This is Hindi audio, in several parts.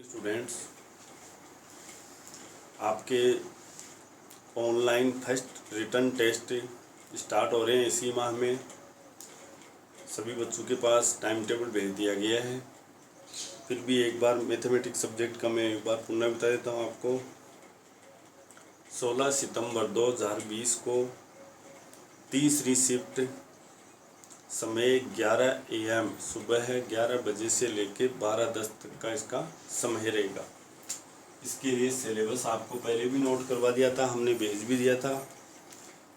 स्टूडेंट्स, आपके online first return test start हो रहे हैं। इसी माह में सभी बच्चों के पास टाइम टेबल भेज दिया गया है। फिर भी एक बार मैथमेटिक्स सब्जेक्ट का मैं एक बार पुनः बता देता हूँ आपको। 16 सितंबर 2020 को तीसरी शिफ्ट समय 11 AM सुबह 11 बजे से लेकर 12:10 तक का इसका समय रहेगा। इसके लिए सिलेबस आपको पहले भी नोट करवा दिया था, हमने भेज भी दिया था।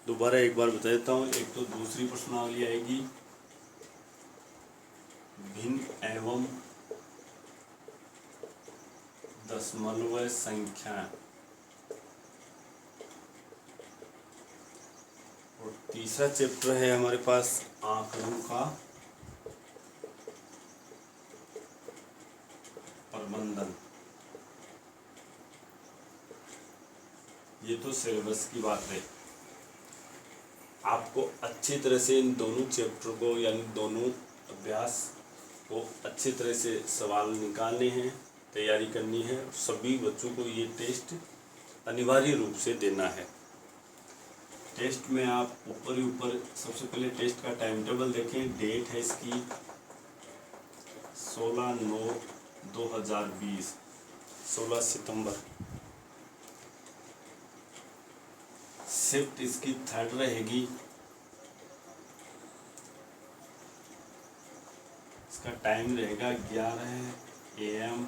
दोबारा एक बार बता देता हूँ। एक तो दूसरी प्रश्नावली आएगी भिन्न एवं दशमलव संख्या, और तीसरा चैप्टर है हमारे पास आंकड़ों का प्रबंधन। ये तो सिलेबस की बात है। आपको अच्छी तरह से इन दोनों चैप्टर को यानी दोनों अभ्यास को अच्छी तरह से सवाल निकालने हैं, तैयारी करनी है। सभी बच्चों को ये टेस्ट अनिवार्य रूप से देना है। टेस्ट में आप ऊपर ही ऊपर सबसे पहले टेस्ट का टाइम टेबल देखें। डेट है इसकी 16/9/2020, 16 सितंबर। शिफ्ट इसकी थर्ड रहेगी। इसका टाइम रहेगा 11 AM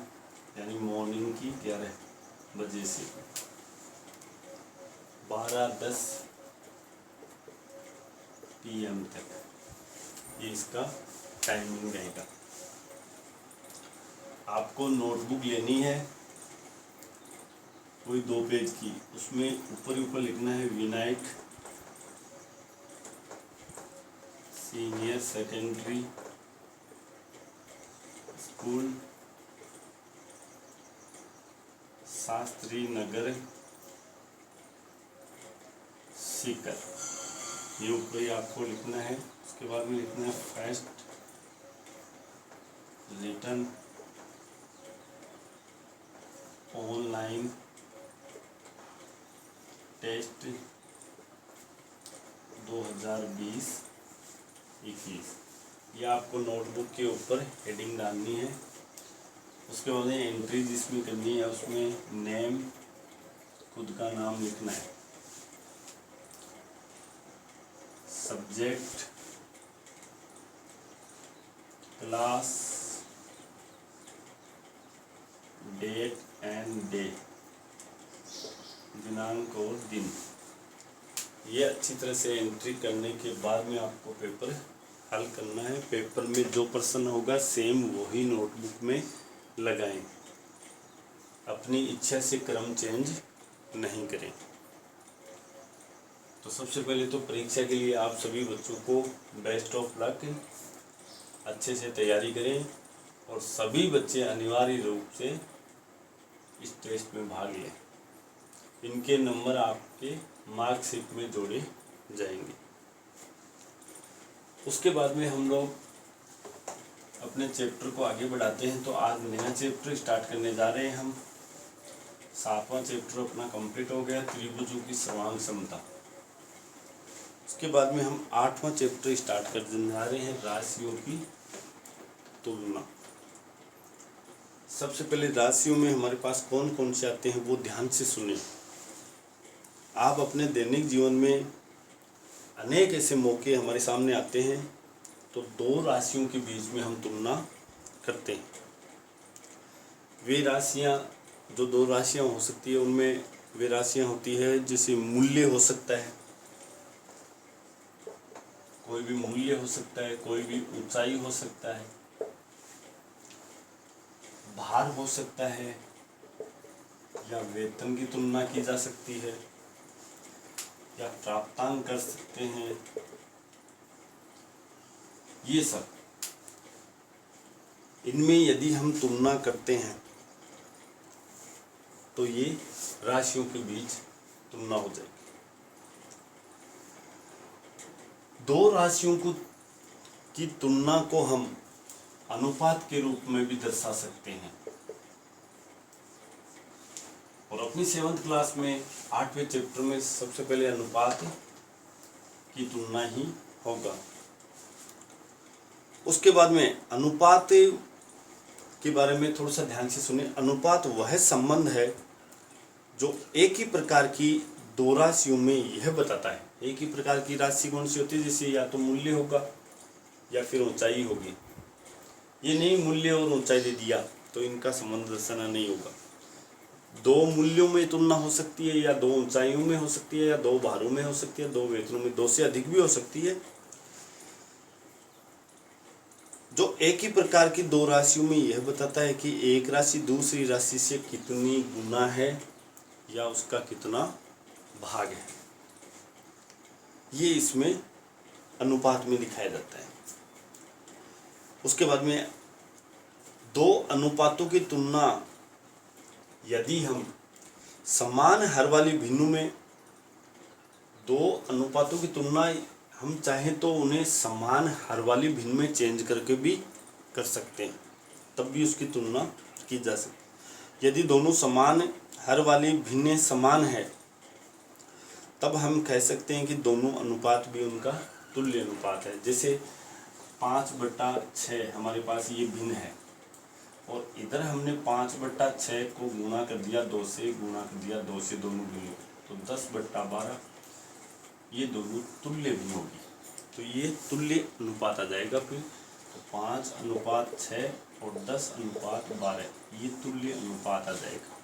यानी मॉर्निंग की 11 बजे से 12:10 PM तक, ये इसका टाइमिंग रहेगा। आपको नोटबुक लेनी है कोई 2 पेज की, उसमें ऊपर ऊपर लिखना है Vinayak senior secondary school Shastri Nagar Sikar. ये ऊपर ही आपको लिखना है। उसके बाद में लिखना है फर्स्ट रिटर्न ऑनलाइन टेस्ट 2020-21। ये आपको नोटबुक के ऊपर हेडिंग डालनी है। उसके बाद एंट्री जिसमें करनी है उसमें नेम, खुद का नाम लिखना है, subject, class, date and day, दिनांक और दिन। ये अच्छी तरह से एंट्री करने के बाद में आपको पेपर हल करना है। पेपर में जो प्रश्न होगा सेम वही नोटबुक में लगाएं। अपनी इच्छा से क्रम चेंज नहीं करें। तो सबसे पहले तो परीक्षा के लिए आप सभी बच्चों को बेस्ट ऑफ लक। अच्छे से तैयारी करें और सभी बच्चे अनिवार्य रूप से इस टेस्ट में भाग लें। इनके नंबर आपके मार्कशीट में जोड़े जाएंगे। उसके बाद में हम लोग अपने चैप्टर को आगे बढ़ाते हैं। तो आज नया चैप्टर स्टार्ट करने जा रहे हैं हम। 7वां चैप्टर अपना कंप्लीट हो गया, त्रिभुजों की सर्वांग समता। उसके बाद में हम 8वां चैप्टर स्टार्ट करने जा रहे हैं, राशियों की तुलना। सबसे पहले राशियों में हमारे पास कौन कौन से आते हैं वो ध्यान से सुने। आप अपने दैनिक जीवन में अनेक ऐसे मौके हमारे सामने आते हैं तो दो राशियों के बीच में हम तुलना करते हैं। वे राशियां, जो दो राशियां हो सकती है, उनमें वे राशियां होती है जैसे मूल्य हो सकता है, कोई भी मूल्य हो सकता है, कोई भी ऊंचाई हो सकता है, भार हो सकता है, या वेतन की तुलना की जा सकती है, या प्राप्तांक कर सकते हैं। ये सब इनमें यदि हम तुलना करते हैं तो ये राशियों के बीच तुलना हो जाएगी। दो राशियों की तुलना को हम अनुपात के रूप में भी दर्शा सकते हैं। और अपनी 7th क्लास में 8वें चैप्टर में सबसे पहले अनुपात की तुलना ही होगा। उसके बाद में अनुपात के बारे में थोड़ा सा ध्यान से सुने। अनुपात वह संबंध है जो एक ही प्रकार की दो राशियों में यह बताता है। एक ही प्रकार की राशि कौन सी होती है, जैसे या तो मूल्य होगा या फिर ऊंचाई होगी। ये नहीं मूल्य और ऊंचाई दे दिया तो इनका संबंध दर्शाना नहीं होगा। दो मूल्यों में तुलना हो सकती है, या दो ऊंचाइयों में हो सकती है, या दो भारों में हो सकती है, दो वेतनों में, दो से अधिक भी हो सकती है। जो एक ही प्रकार की दो राशियों में यह बताता है कि एक राशि दूसरी राशि से कितनी गुना है या उसका कितना भाग है, ये इसमें अनुपात में दिखाया जाता है। उसके बाद में दो अनुपातों की तुलना यदि हम समान हर वाली भिन्नों में, दो अनुपातों की तुलना हम चाहें तो उन्हें समान हर वाली भिन्न में चेंज करके भी कर सकते हैं, तब भी उसकी तुलना की जा सकती है। यदि दोनों समान हर वाली भिन्न समान है तब हम कह सकते हैं कि दोनों अनुपात भी उनका तुल्य अनुपात है। जैसे 5/6 हमारे पास ये भिन्न है और इधर हमने 5/6 को गुणा कर दिया 2 से, गुणा कर दिया 2 से, दोनों भिन्न, तो 10/12 ये दोनों तुल्य भिन्न होगी, तो ये तुल्य अनुपात आ जाएगा। फिर तो 5/6 और 10/12 ये तुल्य अनुपात आ जाएगा।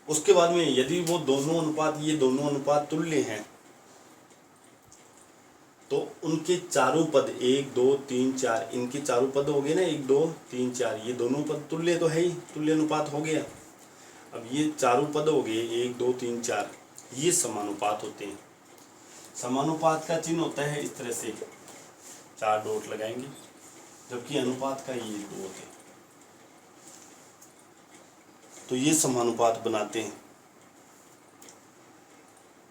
उसके बाद में यदि वो दोनों अनुपात, ये दोनों अनुपात तुल्य हैं तो उनके चारों पद 1 2 3 4, इनके चारों पद हो गए ना, 1 2 3 4, ये दोनों पद तुल्य तो है ही, तुल्य अनुपात हो गया। अब ये चारों पद हो गए 1 2 3 4, ये समानुपात होते हैं। समानुपात का चिन्ह होता है इस तरह से, 4 डॉट लगाएंगे, जबकि अनुपात का ये 2 होते हैं, तो ये समानुपात बनाते हैं।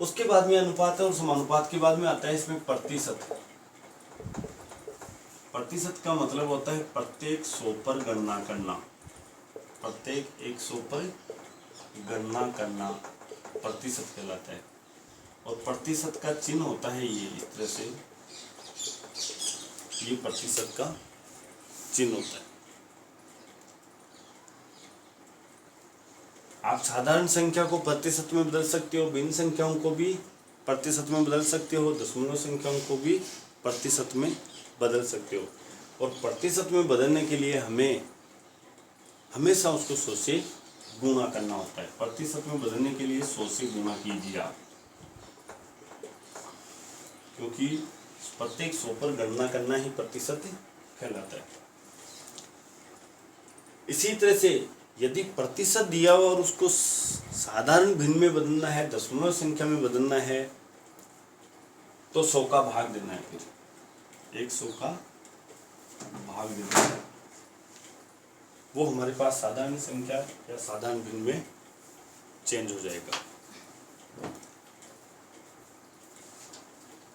उसके बाद में अनुपात है और समानुपात के बाद में आता है इसमें प्रतिशत। प्रतिशत का मतलब होता है प्रत्येक 100 पर गणना करना, प्रत्येक 100 पर गणना करना प्रतिशत कहलाता है। और प्रतिशत का चिन्ह होता है ये इस तरह से, ये प्रतिशत का चिन्ह होता है। आप साधारण संख्या को प्रतिशत में बदल सकते हो, भिन्न संख्याओं को भी प्रतिशत में बदल सकते हो, दशमलव संख्याओं को भी प्रतिशत में बदल सकते हो। और प्रतिशत में बदलने के लिए हमें हमेशा उसको 100 से गुणा करना होता है। प्रतिशत में बदलने के लिए 100 से गुणा कीजिए आप, क्योंकि प्रत्येक 100 पर गणना करना ही प्रतिशत कहलाता है। इसी तरह से यदि प्रतिशत दिया हुआ और उसको साधारण भिन्न में बदलना है, दशमलव संख्या में बदलना है, तो 100 का भाग देना है। फिर 100 का भाग देना है, वो हमारे पास साधारण संख्या या साधारण भिन्न में चेंज हो जाएगा।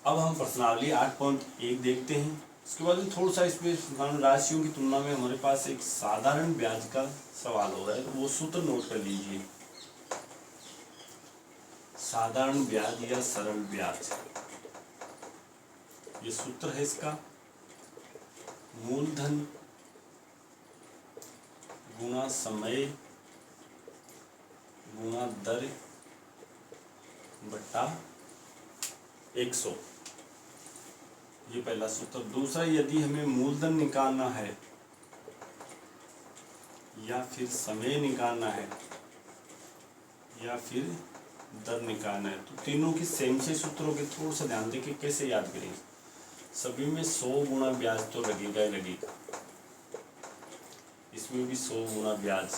अब हम प्रश्नावली 8.1 देखते हैं। इसके बाद थोड़ा सा इसमें राशियों की तुलना में हमारे पास एक साधारण ब्याज का सवाल हो रहा है, तो वो सूत्र नोट कर लीजिए। साधारण ब्याज या सरल ब्याज, ये सूत्र है इसका, मूलधन गुणा समय गुणा दर बटा 100, ये पहला सूत्र। दूसरा, यदि हमें मूलधन निकालना है या फिर समय निकालना है या फिर दर निकालना है, तो तीनों की सेम से सूत्रों के थोड़ा सा ध्यान देके कैसे याद करेंगे। सभी में 100 गुना ब्याज तो लगेगा ही लगेगा, इसमें भी 100 गुना ब्याज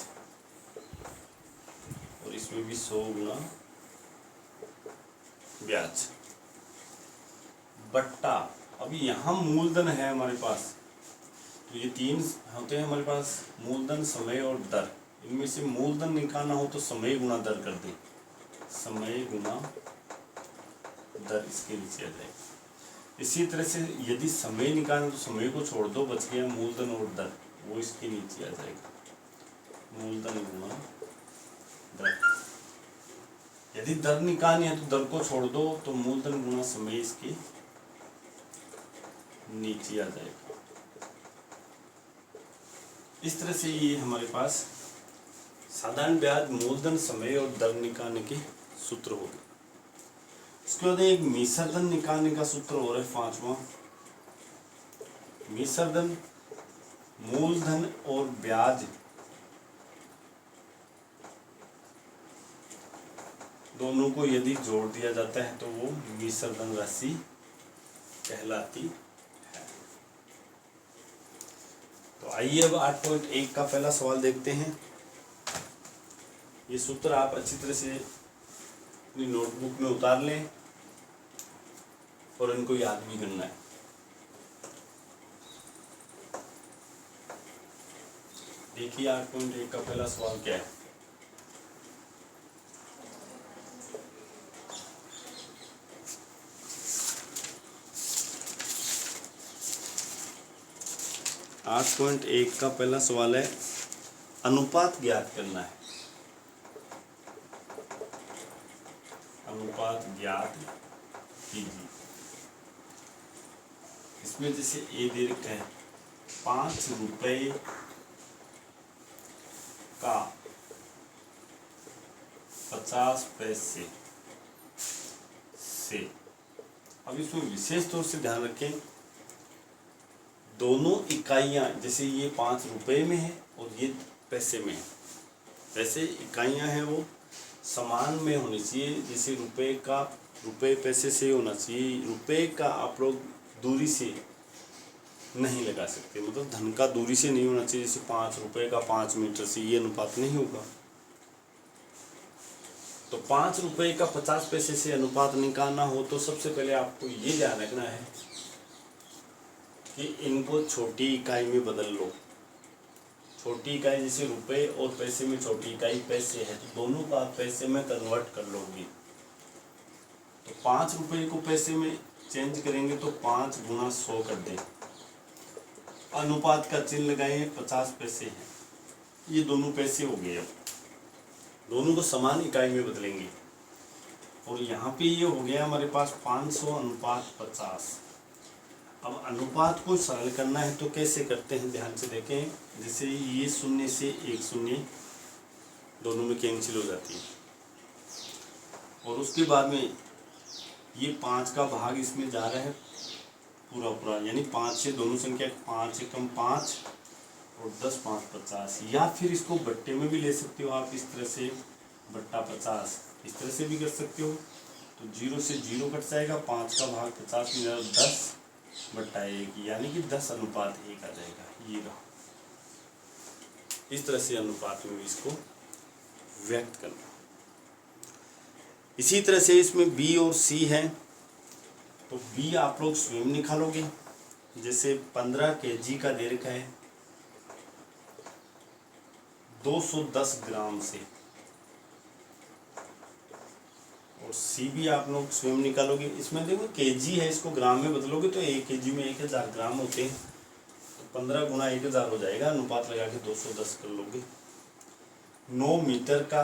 और इसमें भी 100 गुना ब्याज बट्टा, अभी यहाँ मूलधन है हमारे पास, तो ये 3 होते हैं हमारे पास, मूलधन समय और दर। इनमें से मूलधन निकालना हो तो समय गुना दर कर दें, समय गुना दर इसके नीचे आ जाएगा। इसी तरह से यदि समय निकालना तो समय को छोड़ दो, बच गया मूलधन और दर, वो इसके नीचे आ जाएगा। मूलधन गुणा दर। यदि दर निकालनी है तो दर को छोड़ दो, तो मूलधन गुणा समय इसके नीचे आ जाएगा। इस तरह से ये हमारे पास साधारण ब्याज, मूलधन, समय और दर निकालने के सूत्र हो गए। इसके बाद एक मिश्रधन निकालने का सूत्र हो रहा है 5वां। मिश्रधन मूलधन और ब्याज दोनों को यदि जोड़ दिया जाता है तो वो मिश्रधन राशि कहलाती है। तो आइए अब 8.1 का पहला सवाल देखते हैं। ये सूत्र आप अच्छी तरह से अपनी नोटबुक में उतार लें और इनको याद भी करना है। देखिए 8.1 का पहला सवाल क्या है। आठ पॉइंट एक का पहला सवाल है, अनुपात ज्ञात करना है। अनुपात ज्ञात कीजिए। इसमें जैसे ए दे रखा है 5 रुपए का 50 पैसे से। अब इसमें विशेष तौर से ध्यान रखें, दोनों इकाइयां, जैसे ये 5 रुपए में है और ये पैसे में है, वैसे इकाइयां हैं वो समान में होनी चाहिए। जैसे रुपए का रुपए पैसे से होना चाहिए। रुपए का आप लोग दूरी से नहीं लगा सकते, मतलब धन का दूरी से नहीं होना चाहिए। जैसे 5 रुपए का 5 मीटर से, ये अनुपात नहीं होगा। तो 5 रुपए का 50 पैसे से अनुपात निकालना हो तो सबसे पहले आपको ये ध्यान रखना है कि इनको छोटी इकाई में बदल लो। छोटी इकाई जैसे रुपए और पैसे में छोटी इकाई पैसे है, तो दोनों का पैसे में कन्वर्ट कर लोगे। तो 5 रुपए को पैसे में चेंज करेंगे तो 5 गुना 100 कर दें। अनुपात का चिन्ह लगाए, 50 पैसे हैं, ये दोनों पैसे हो गए। अब दोनों को समान इकाई में बदलेंगे और यहाँ पे ये हो गया हमारे पास 500 अनुपात 50। अब अनुपात को सरल करना है तो कैसे करते हैं, ध्यान से देखें। जैसे ये 0 से 1 शून्य दोनों में कैंसिल हो जाती है और उसके बाद में ये 5 का भाग इसमें जा रहा है पूरा पूरा, यानी 5 से दोनों संख्या 5 एकम 5 और 10 5 50। या फिर इसको बट्टे में भी ले सकते हो आप, इस तरह से बट्टा 50, इस तरह से भी कर सकते हो। तो 0 से 0 कट जाएगा, 5 का भाग 50 में 10 बट्टा 1, यानी कि 10 अनुपात 1 आ जाएगा। ये रहा, इस तरह से अनुपात में इसको व्यक्त करना। इसी तरह से इसमें बी और सी है, तो बी आप लोग स्वयं निकालोगे। जैसे 15 kg का दे रखा है 210 ग्राम से, और सी भी आप लोग स्वयं निकालोगे। इसमें देखो केजी है, इसको ग्राम में बदलोगे तो 1 kg में 1000 ग्राम होते हैं, तो 15 गुना 1000 हो जाएगा। अनुपात लगा के 210 कर लोगे। 9 मीटर का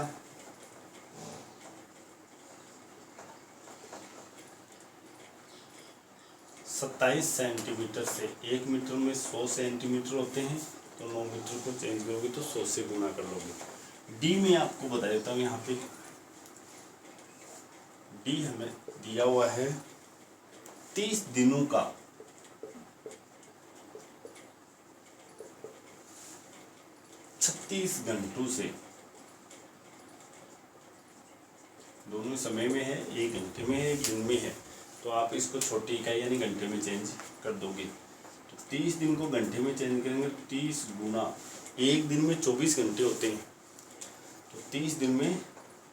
27 सेंटीमीटर से, 1 मीटर में 100 सेंटीमीटर होते हैं, तो 9 मीटर को चेंज करोगे तो 100 से गुना कर लोगे। डी में आपको बता देता हूँ, यहाँ पे डी हमें दिया हुआ है 30 दिनों का 36 घंटों से, दोनों समय में है, 1 घंटे में है, 1 दिन में है, तो आप इसको छोटी इकाई यानी घंटे में चेंज कर दोगे। तो 30 दिन को घंटे में चेंज करेंगे तो 30 गुना, 1 दिन में 24 घंटे होते हैं, तो 30 दिन में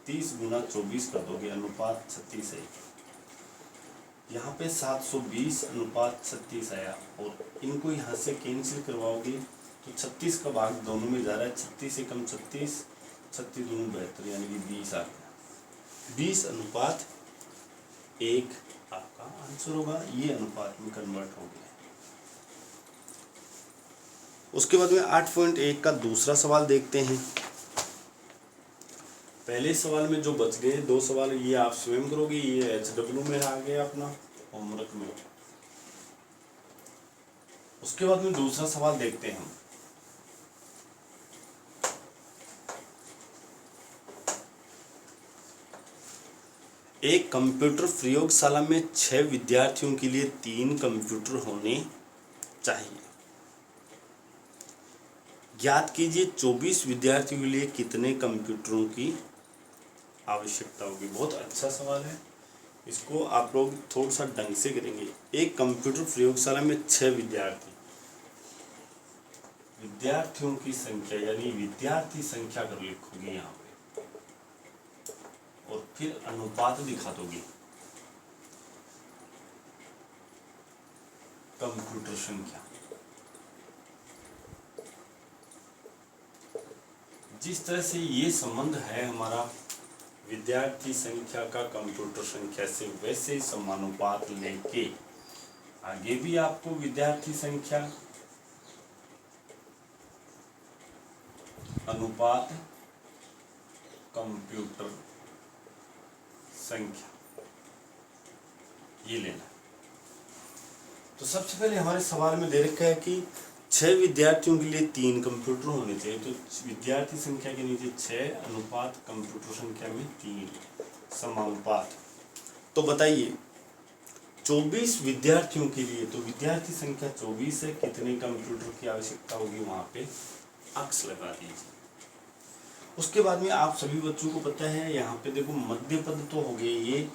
30 गुना 24 कर दोगे। अनुपात 36 है। यहाँ पे 720 अनुपात 36 आया, और इनको यहाँ से कैंसिल करवाओगे तो 36 का भाग दोनों में जा रहा है। 36 एकम 36, 36 दूनी 72, यानी कि 20 आ गया। 20 अनुपात 1 आपका आंसर होगा। ये अनुपात में कन्वर्ट हो गया। उसके बाद में 8.1 का दूसरा सवाल देखते हैं। पहले सवाल में जो बच गए 2 सवाल ये आप स्वयं करोगे, ये HW में आ गया अपना होमवर्क में। उसके बाद में दूसरा सवाल देखते हैं हम। एक कंप्यूटर प्रयोगशाला में 6 विद्यार्थियों के लिए 3 कंप्यूटर होने चाहिए। ज्ञात कीजिए 24 विद्यार्थियों के लिए कितने कंप्यूटरों की आवश्यकता होगी। बहुत अच्छा सवाल है, इसको आप लोग थोड़ा सा ढंग से करेंगे। एक कंप्यूटर प्रयोगशाला में 6 विद्यार्थियों की संख्या यानी विद्यार्थी संख्या कर लिखोगे यहाँ पे और फिर अनुपात दिखा दोगे कंप्यूटर संख्या। जिस तरह से ये संबंध है हमारा विद्यार्थी संख्या का कंप्यूटर संख्या से, वैसे ही समानुपात लेके आगे भी आपको विद्यार्थी संख्या अनुपात कंप्यूटर संख्या ये लेना। तो सबसे पहले हमारे सवाल में दे रखा है कि 6 विद्यार्थियों के लिए 3 कंप्यूटर होने चाहिए। तो विद्यार्थी संख्या के नीचे 6 अनुपात कंप्यूटर संख्या में 3 समानुपात। तो बताइए 24 विद्यार्थियों के लिए, तो विद्यार्थी संख्या 24 है, कितने कंप्यूटर की आवश्यकता होगी वहां पे अक्स लगा दीजिए। उसके बाद में आप सभी बच्चों को पता है यहाँ पे देखो मध्य पद तो हो गए ये,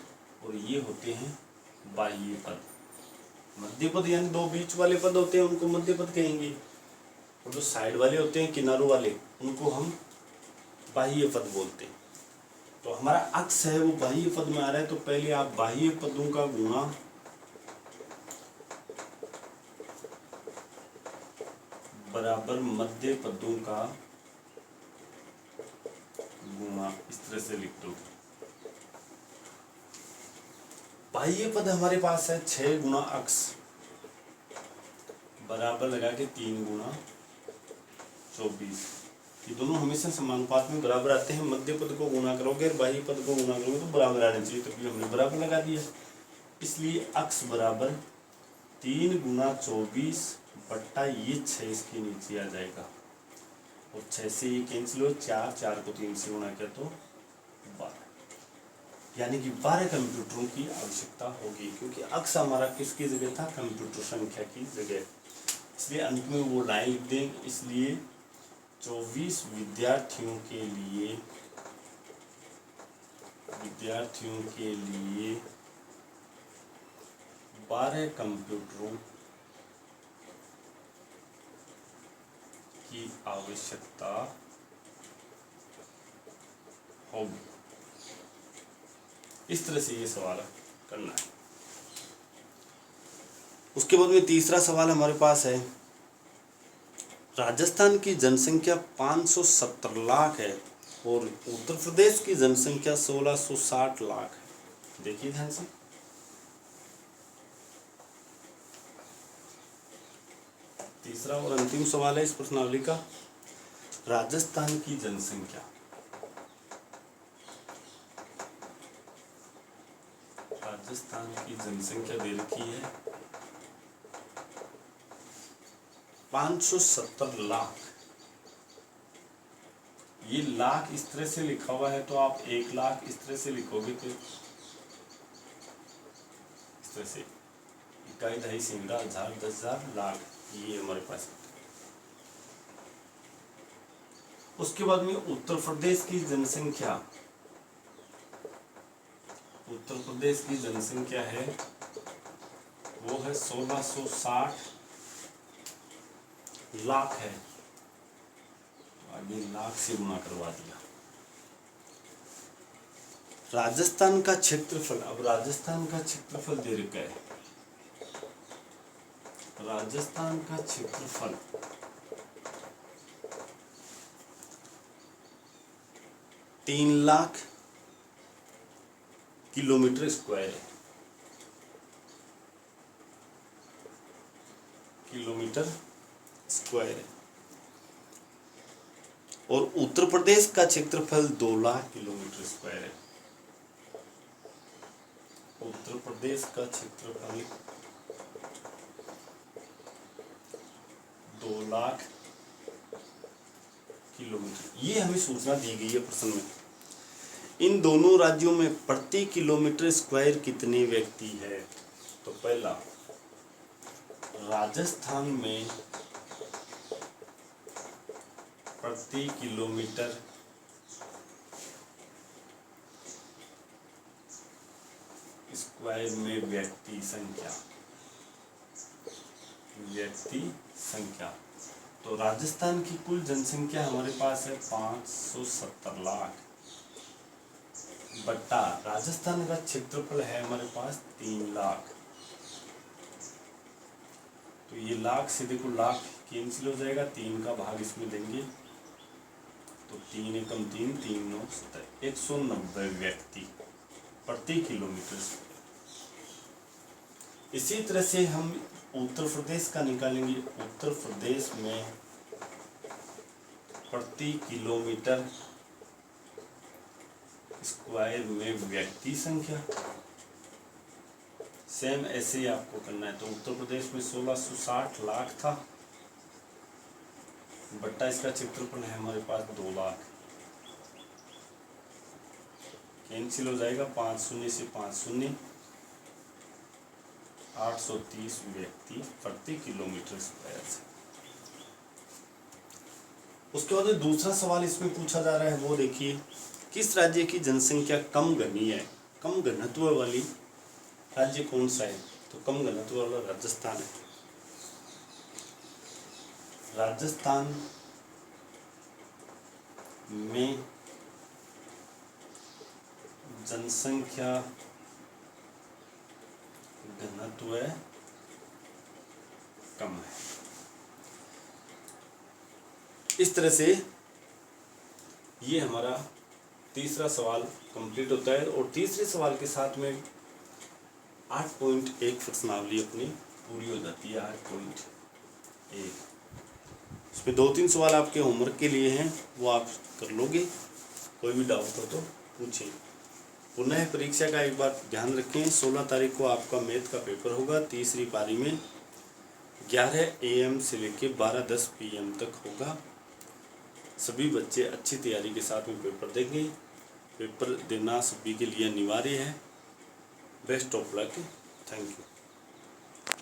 और ये होते हैं बाह्य पद। मध्य पद यानी 2 बीच वाले पद होते हैं उनको मध्य पद कहेंगे, और जो साइड वाले होते हैं किनारों वाले उनको हम बाह्य पद बोलते हैं। तो हमारा अक्स है वो बाह्य पद में आ रहा है, तो पहले आप बाह्य पदों का गुणा बराबर मध्य पदों का गुणा इस तरह से लिख दो। बाह्य पद हमारे पास है 6 गुणा अक्स बराबर लगा के 3 गुणा 24। ये दोनों हमेशा समानुपात में बराबर आते हैं। मध्य पद को गुणा करोगे और बाह्य पद को गुणा करोगे तो बराबर आने चाहिए, तो फिर हमने बराबर लगा दिया। इसलिए अक्स बराबर 3 गुणा 24 बट्टा ये 6 इसके नीचे आ जाएगा, और 6 से ये कैंसिल हो, 4 को 3 से गुणा किया तो 12, यानी कि 12 कंप्यूटरों की आवश्यकता होगी, क्योंकि अक्स हमारा किसकी जगह था, कंप्यूटर संख्या की जगह। इसलिए अंत में वो लाइन लिख देंगे। इसलिए 24 विद्यार्थियों के लिए 12 कंप्यूटरों की आवश्यकता होगी। इस तरह से ये सवाल करना है। उसके बाद में तीसरा सवाल हमारे पास है, राजस्थान की जनसंख्या 570 लाख है और उत्तर प्रदेश की जनसंख्या 1660 लाख है। देखिए ध्यान से, तीसरा और अंतिम सवाल है इस प्रश्नावली का। राजस्थान की जनसंख्या, राजस्थान की जनसंख्या दे रखी है 570 लाख। ये लाख इस तरह से लिखा हुआ है, तो आप 1 लाख इस तरह से लिखोगे तो इस तरह से इकाई, दहाई, सैकड़ा, हजार, 10,000, लाख, ये हमारे पास। उसके बाद में उत्तर प्रदेश की जनसंख्या, उत्तर प्रदेश की जनसंख्या है वो है 1660 लाख है, तो आगे लाख से गुणा करवा दिया। राजस्थान का क्षेत्रफल, अब राजस्थान का क्षेत्रफल दे रखा है, राजस्थान का क्षेत्रफल 3 लाख किलोमीटर स्क्वायर है, किलोमीटर स्क्वायर है। और उत्तर प्रदेश का क्षेत्रफल 2 लाख किलोमीटर स्क्वायर है। उत्तर प्रदेश का क्षेत्रफल 2 लाख किलोमीटर। ये हमें सूचना दी गई है प्रश्न में। इन दोनों राज्यों में प्रति किलोमीटर स्क्वायर कितने व्यक्ति है? तो पहला, राजस्थान में प्रति किलोमीटर स्क्वायर में व्यक्ति संख्या। तो राजस्थान की कुल जनसंख्या हमारे पास है 570 लाख, बट्टा राजस्थान का क्षेत्रफल है हमारे पास 3 लाख। तो ये लाख से देखो लाख कैंसिल हो जाएगा, 3 का भाग इसमें देंगे तो 3 एकम 3, 3 9 17, 190 व्यक्ति प्रति किलोमीटर स्क्वायर। इसी तरह से हम उत्तर प्रदेश का निकालेंगे। उत्तर प्रदेश में प्रति किलोमीटर स्क्वायर में व्यक्ति संख्या, सेम ऐसे ही आपको करना है। तो उत्तर प्रदेश में 1660 लाख था, बट्टा इसका क्षेत्रफल है हमारे पास 2 लाख, कैंसिल हो जाएगा, 5 शून्य से 5 शून्य, 830 व्यक्ति प्रति किलोमीटर स्क्वायर से। उसके बाद दूसरा सवाल इसमें पूछा जा रहा है, वो देखिए, किस राज्य की जनसंख्या कम घनी है? कम घनत्व वाली राज्य कौन सा है? तो कम घनत्व वाला राजस्थान है। राजस्थान में जनसंख्या घनत्व कम है। इस तरह से ये हमारा तीसरा सवाल कंप्लीट होता है। और तीसरे सवाल के साथ में 8.1 प्रश्नावली अपनी पूरी हो जाती है। 8.1 इसमें 2-3 सवाल आपके होमवर्क के लिए हैं, वो आप कर लोगे। कोई भी डाउट हो तो पूछें। पुनः परीक्षा का एक बार ध्यान रखें, 16 तारीख को आपका मैथ का पेपर होगा, तीसरी पारी में 11 AM से लेकर 12:10 PM तक होगा। सभी बच्चे अच्छी तैयारी के साथ में पेपर देंगे। पेपर देना सभी के लिए अनिवार्य है। Best of luck. Thank you.